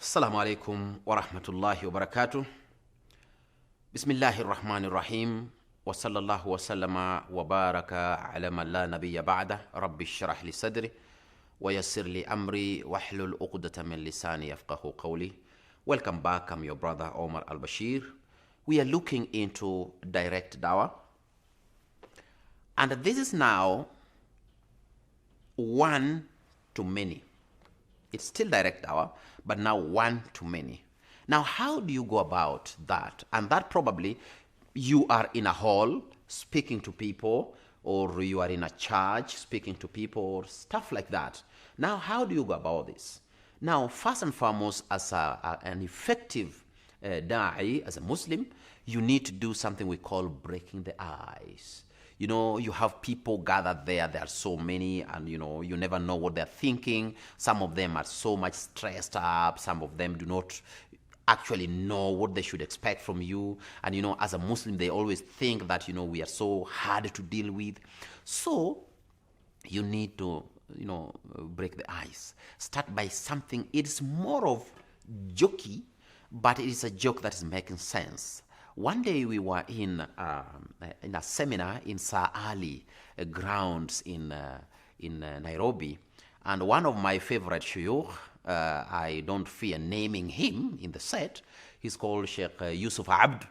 Assalamu alaikum wa rahmatullahi wa barakatuh. Bismillahir Rahmanir Rahim. Wa sallallahu wa sallama wa baraka ala man la nabiyya ba'da. Rabbi shrah li sadri wa yassir li amri wa hlul uqdatan min lisani yafqahu qawli. Welcome back. I'm your brother Omar al-Bashir. We are looking into direct dawah. And this is now one to many. It's still direct dawah, but now one to many. Now, how do you go about that? And that probably you are in a hall speaking to people, or you are in a church speaking to people, or stuff like that. Now, how do you go about this? Now, first and foremost, as an effective da'i, as a Muslim, you need to do something we call breaking the ice. You know, you have people gathered there. There are so many, and you never know what they're thinking. Some of them are so much stressed up. Some of them do not actually know what they should expect from you. And as a Muslim, they always think that we are so hard to deal with. So you need to break the ice. Start by something. It's more of jokey, but it is a joke that is making sense. One day we were in a seminar in Sir Ali grounds in Nairobi, and one of my favorite shuyukh, I don't fear naming him in the set, he's called Sheikh Yusuf Abd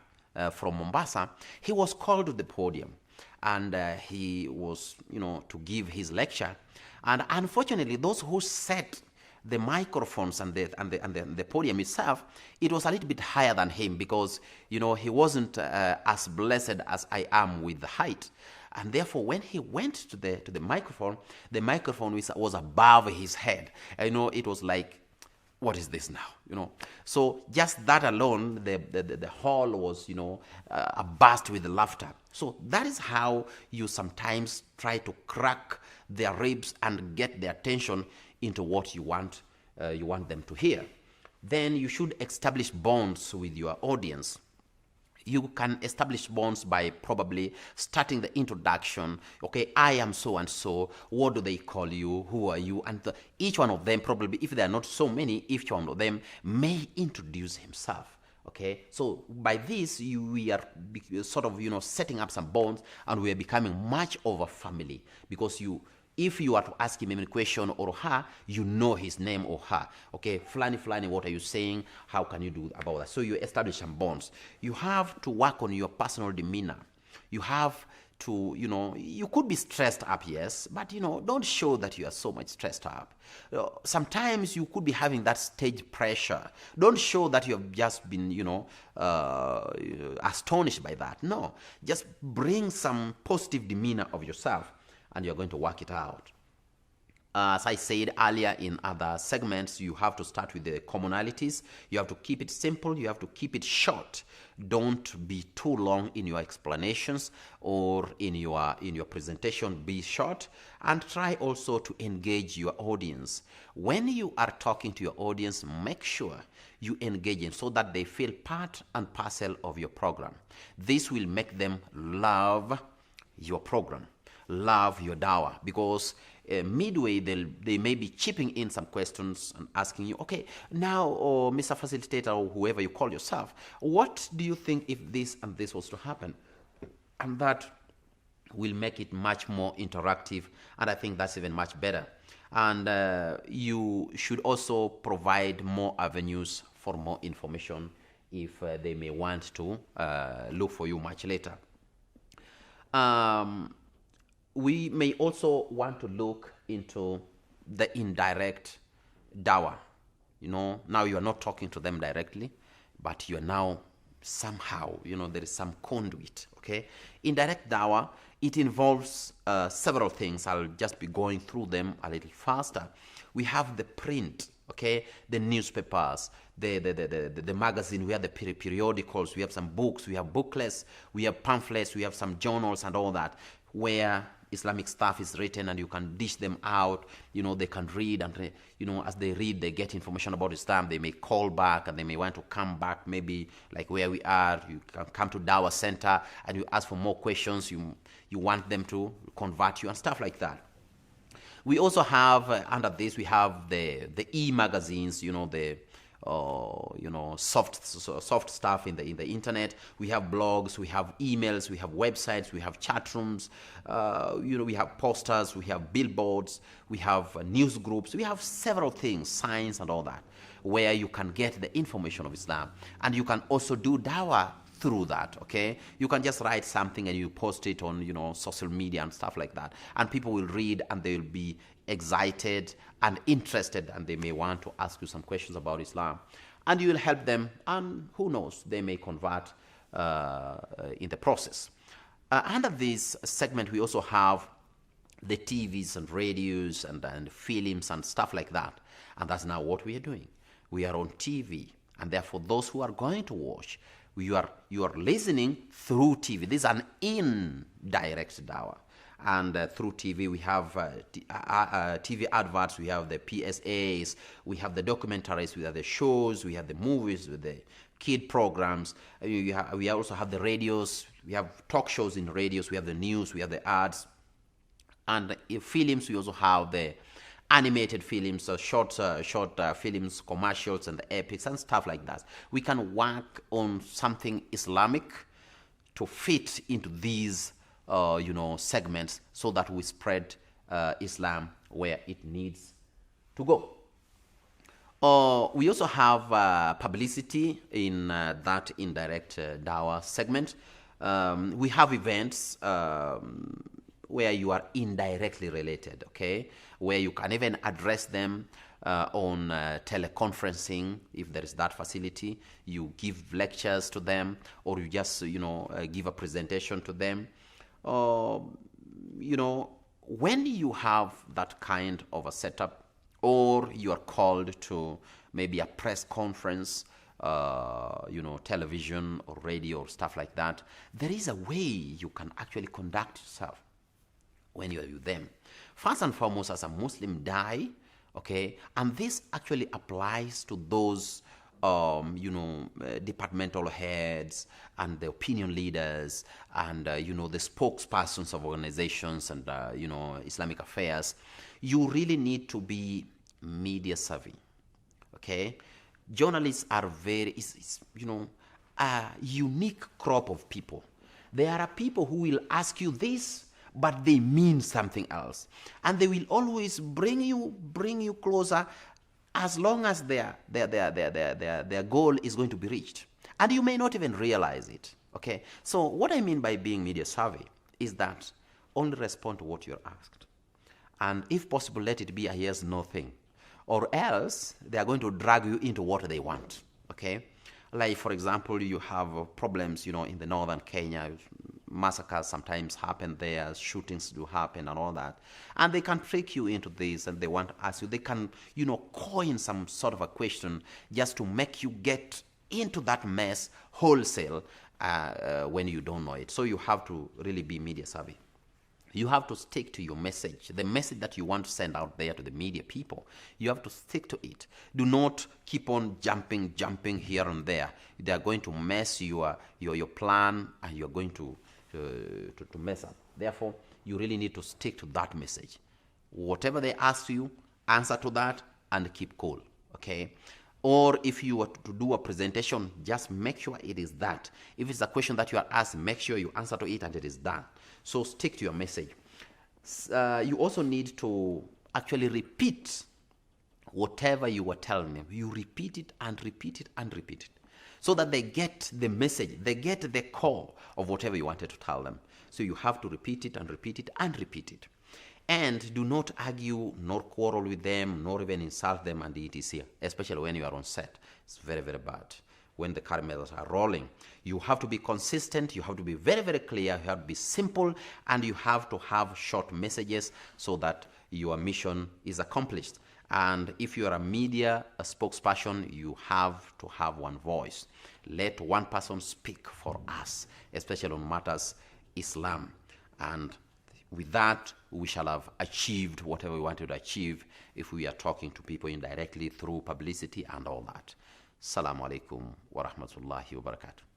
from Mombasa. He was called to the podium, and he was to give his lecture, and unfortunately those who sat the microphones and the podium itself, it was a little bit higher than him, because he wasn't as blessed as I am with the height, and therefore when he went to the microphone was above his head. It was like, what is this now? So just that alone, the hall was burst with laughter. So that is how you sometimes try to crack their ribs and get their attention into what you want them to hear. Then you should establish bonds with your audience. You can establish bonds by probably starting the introduction. Okay, I am so and so. What do they call you? Who are you? And each one of them, probably, if there are not so many, each one of them may introduce himself. Okay, so by this we are sort of setting up some bonds, and we are becoming much of a family, because if you are to ask him any question, or her, his name or her. Okay, Flani, what are you saying? How can you do about that? So you establish some bonds. You have to work on your personal demeanor. You have to, you could be stressed up, yes, but don't show that you are so much stressed up. Sometimes you could be having that stage pressure. Don't show that you have just been, astonished by that. No, just bring some positive demeanor of yourself, and you're going to work it out. As I said earlier in other segments, you have to start with the commonalities. You have to keep it simple. You have to keep it short. Don't be too long in your explanations or in your presentation. Be short, and try also to engage your audience. When you are talking to your audience, make sure you engage them so that they feel part and parcel of your program. This will make them love your program, love your dawah, because midway they may be chipping in some questions and asking you, okay, now, Mr. Facilitator, or whoever you call yourself, what do you think if this and this was to happen? And that will make it much more interactive, and I think that's even much better. And you should also provide more avenues for more information if they may want to look for you much later. We may also want to look into the indirect dawah. Now you are not talking to them directly, but you are now somehow, there is some conduit, okay? Indirect dawah, it involves several things. I'll just be going through them a little faster. We have the print, okay? The newspapers, the magazine, we have the periodicals, we have some books, we have booklets, we have pamphlets, we have some journals and all that, where Islamic stuff is written, and you can dish them out. They can read, and as they read, they get information about Islam. They may call back, and they may want to come back, maybe like where we are. You can come to Dawaah Center, and you ask for more questions. You want them to convert you and stuff like that. We also have under this, we have the e-magazines, the soft stuff in the internet. We have blogs, we have emails, we have websites, we have chat rooms. We have posters, we have billboards, we have news groups, we have several things, signs and all that, where you can get the information of Islam, and you can also do dawah through that. Okay, you can just write something and you post it on social media and stuff like that, and people will read and they will be excited and interested, and they may want to ask you some questions about Islam, and you will help them, and who knows, they may convert in the process. Under this segment, we also have the TVs and radios and films and stuff like that, and that's now what we are doing. We are on TV, and therefore those who are going to watch, you are listening through TV. This is an indirect dawah. And through TV, we have TV adverts, we have the PSAs, we have the documentaries, we have the shows, we have the movies, with the kid programs. We also have the radios, we have talk shows in radios, we have the news, we have the ads. And in films, we also have the animated films, short films, commercials, and the epics and stuff like that. We can work on something Islamic to fit into these segments, so that we spread Islam where it needs to go. We also have publicity in that indirect dawah segment. We have events where you are indirectly related, okay? Where you can even address them on teleconferencing, if there is that facility. You give lectures to them, or you just, give a presentation to them. When you have that kind of a setup, or you are called to maybe a press conference, television or radio or stuff like that, there is a way you can actually conduct yourself when you are with them. First and foremost, as a Muslim dai, okay, and this actually applies to those departmental heads and the opinion leaders and the spokespersons of organizations and Islamic affairs. You really need to be media savvy, okay? Journalists are a unique crop of people. There are people who will ask you this, but they mean something else, and they will always bring you closer, as long as their goal is going to be reached. And you may not even realize it, okay? So what I mean by being media savvy is that only respond to what you're asked. And if possible, let it be a yes, no thing. Or else, they are going to drag you into what they want, okay? Like, for example, you have problems, in the northern Kenya. Massacres sometimes happen there, shootings do happen and all that. And they can trick you into this, and they want to ask you, they can, coin some sort of a question just to make you get into that mess wholesale when you don't know it. So you have to really be media savvy. You have to stick to your message, the message that you want to send out there to the media people. You have to stick to it. Do not keep on jumping here and there. They are going to mess your plan, and you're going to mess up. Therefore, you really need to stick to that message. Whatever they ask you, answer to that and keep cool, okay? Or if you were to do a presentation, just make sure it is that. If it's a question that you are asked, make sure you answer to it and it is done. So stick to your message. You also need to actually repeat whatever you were telling them. You repeat it and repeat it and repeat it, so that they get the message, they get the core of whatever you wanted to tell them. So you have to repeat it and repeat it and repeat it. And do not argue, nor quarrel with them, nor even insult them and etc., especially when you are on set. It's very, very bad. When the cameras are rolling, you have to be consistent, you have to be very, very clear, you have to be simple, and you have to have short messages so that your mission is accomplished. And if you are a spokesperson, you have to have one voice. Let one person speak for us, especially on matters Islam. And with that, we shall have achieved whatever we wanted to achieve if we are talking to people indirectly through publicity and all that. Assalamu alaikum wa rahmatullahi wa barakatuh.